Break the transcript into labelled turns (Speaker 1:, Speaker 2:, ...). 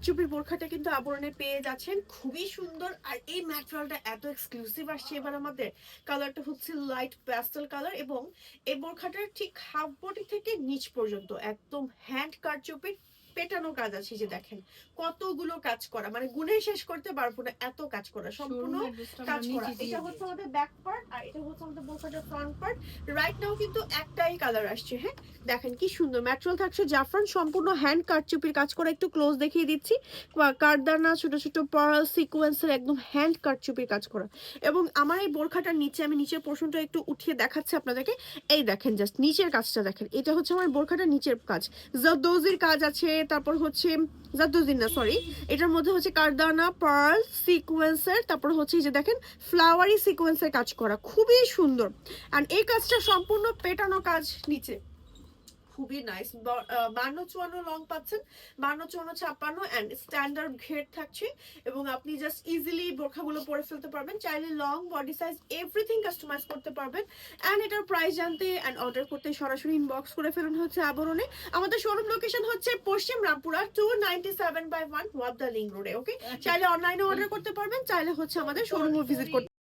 Speaker 1: কারচুপির বোরখাটা কিন্তু আবরণে পেয়ে যাচ্ছেন, খুবই সুন্দর। আর এই ম্যাটেরিয়ালটা এত এক্সক্লুসিভ আসছে এবার আমাদের। কালারটা হচ্ছে লাইট প্যাস্টেল কালার, এবং এই বোরখাটার ঠিক হাফ বডি থেকে নিচ পর্যন্ত একদম হ্যান্ড কারচুপির পেটানো কাজ আছে। যে দেখেন কতগুলো কাজ করা, মানে গুনে শেষ করতে পারবো না, এত কাজ করা, সম্পূর্ণ কাজ করা। এটা হচ্ছে আমাদের ব্যাক পার্ট, আর এটা হচ্ছে আমাদের বোরখাটার ফ্রন্ট পার্ট। রাইট নাও কিন্তু একটাই কালার আসছে। হ্যাঁ, দেখেন কি সুন্দর ম্যাটেরিয়াল থাকছে, জাফরান, সম্পূর্ণ হ্যান্ড কারচুপির কাজ করা। একটু ক্লোজ দেখিয়ে দিচ্ছি, কারদানা, ছোট ছোট পার্ল সিকোয়েন্সের একদম হ্যান্ড কারচুপির কাজ করা। এবং আমার এই বোরখাটার নিচে, আমি নিচের পোর্শনটা একটু উঠিয়ে দেখাচ্ছি আপনাদেরকে। এই দেখেন জাস্ট নিচের কাজটা দেখেন, এটা হচ্ছে আমার বোরখাটার নিচের কাজ। জারদোজির কাজ আছে, তারপর হচ্ছে জারদোজির না সরি, এটার মধ্যে হচ্ছে কারদানা, পার্ল সিকোয়েন্সের, তারপর হচ্ছে এই যে দেখেন ফ্লাওয়ারি সিকোয়েন্সের কাজ করা, খুবই সুন্দর। অ্যান্ড এই কাজটা সম্পূর্ণ পেটানো কাজ নিচে, খুবই নাইস। 52-54 লং পাচ্ছেন, 52-54, অ্যান্ড স্ট্যান্ডার্ড ঘের থাকছে। এবং আপনি জাস্ট ইজিলি বোরখাগুলো পরে ফেলতে পারবেন, চাইলে long, body size, everything customize করতে পারবেন। অ্যান্ড এটার প্রাইস জানতে অ্যান্ড অর্ডার করতে সরাসরি ইনবক্স করে ফেলুন হচ্ছে আবরণে। আমাদের শোরুম লোকেশন হচ্ছে পশ্চিম রামপুরা 297/1 ওয়াবদা লিংক রোডে। ওকে, চাইলে অনলাইনে অর্ডার করতে পারবেন, চাইলে হচ্ছে আমাদের শোরুমও ভিজিট করতে